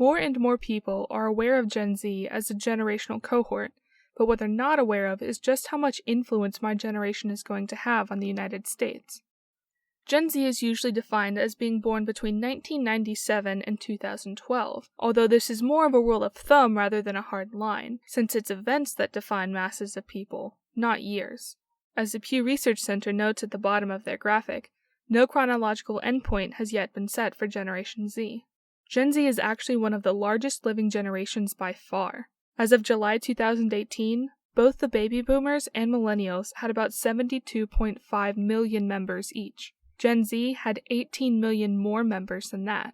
More and more people are aware of Gen Z as a generational cohort, but what they're not aware of is just how much influence my generation is going to have on the United States. Gen Z is usually defined as being born between 1997 and 2012, although this is more of a rule of thumb rather than a hard line, since it's events that define masses of people, not years. As the Pew Research Center notes at the bottom of their graphic, no chronological endpoint has yet been set for Generation Z. Gen Z is actually one of the largest living generations by far. As of July 2018, both the baby boomers and millennials had about 72.5 million members each. Gen Z had 18 million more members than that.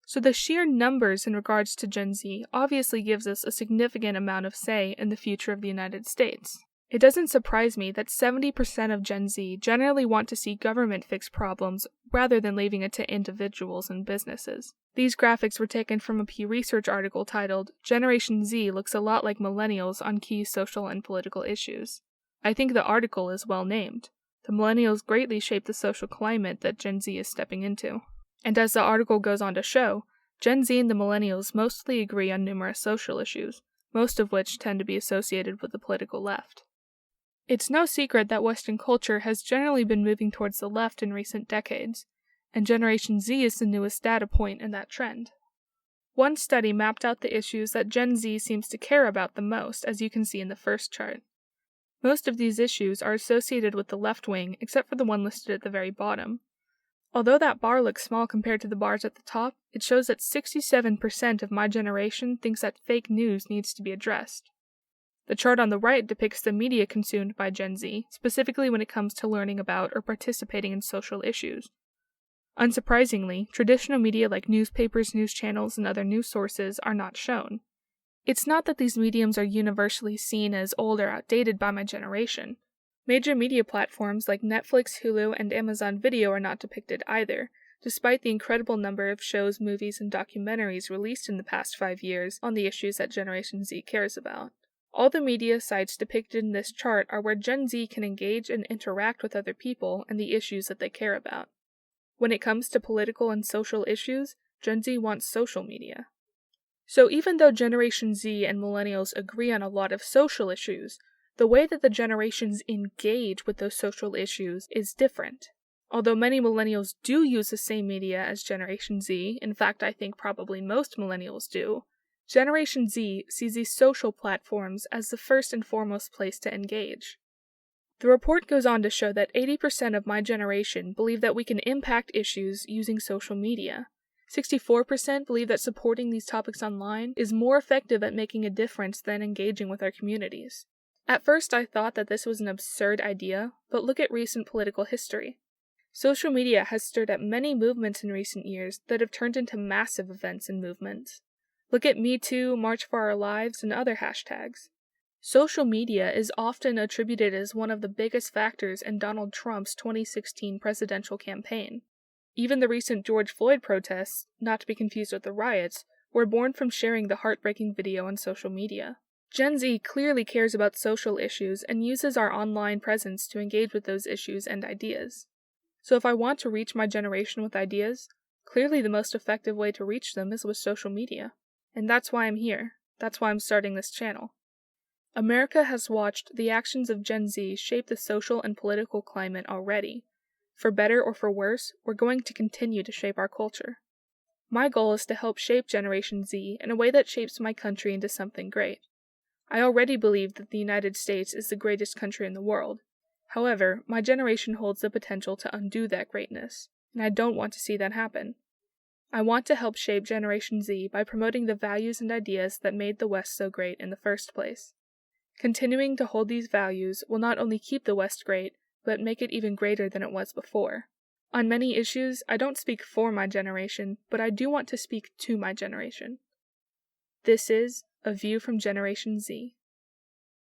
So the sheer numbers in regards to Gen Z obviously gives us a significant amount of say in the future of the United States. It doesn't surprise me that 70% of Gen Z generally want to see government fix problems rather than leaving it to individuals and businesses. These graphics were taken from a Pew Research article titled, "Generation Z looks a lot like millennials on key social and political issues." I think the article is well named. The millennials greatly shape the social climate that Gen Z is stepping into. And as the article goes on to show, Gen Z and the millennials mostly agree on numerous social issues, most of which tend to be associated with the political left. It's no secret that Western culture has generally been moving towards the left in recent decades, and Generation Z is the newest data point in that trend. One study mapped out the issues that Gen Z seems to care about the most, as you can see in the first chart. Most of these issues are associated with the left wing, except for the one listed at the very bottom. Although that bar looks small compared to the bars at the top, it shows that 67% of my generation thinks that fake news needs to be addressed. The chart on the right depicts the media consumed by Gen Z, specifically when it comes to learning about or participating in social issues. Unsurprisingly, traditional media like newspapers, news channels, and other news sources are not shown. It's not that these mediums are universally seen as old or outdated by my generation. Major media platforms like Netflix, Hulu, and Amazon Video are not depicted either, despite the incredible number of shows, movies, and documentaries released in the past 5 years on the issues that Generation Z cares about. All the media sites depicted in this chart are where Gen Z can engage and interact with other people and the issues that they care about. When it comes to political and social issues, Gen Z wants social media. So even though Generation Z and millennials agree on a lot of social issues, the way that the generations engage with those social issues is different. Although many millennials do use the same media as Generation Z, in fact I think probably most millennials do, Generation Z sees these social platforms as the first and foremost place to engage. The report goes on to show that 80% of my generation believe that we can impact issues using social media. 64% believe that supporting these topics online is more effective at making a difference than engaging with our communities. At first I thought that this was an absurd idea, but look at recent political history. Social media has stirred up many movements in recent years that have turned into massive events and movements. Look at Me Too, March for Our Lives, and other hashtags. Social media is often attributed as one of the biggest factors in Donald Trump's 2016 presidential campaign. Even the recent George Floyd protests, not to be confused with the riots, were born from sharing the heartbreaking video on social media. Gen Z clearly cares about social issues and uses our online presence to engage with those issues and ideas. So if I want to reach my generation with ideas, clearly the most effective way to reach them is with social media. And that's why I'm here. That's why I'm starting this channel. America has watched the actions of Gen Z shape the social and political climate already. For better or for worse, we're going to continue to shape our culture. My goal is to help shape Generation Z in a way that shapes my country into something great. I already believe that the United States is the greatest country in the world. However, my generation holds the potential to undo that greatness, and I don't want to see that happen. I want to help shape Generation Z by promoting the values and ideas that made the West so great in the first place. Continuing to hold these values will not only keep the West great, but make it even greater than it was before. On many issues, I don't speak for my generation, but I do want to speak to my generation. This is A View from Generation Z.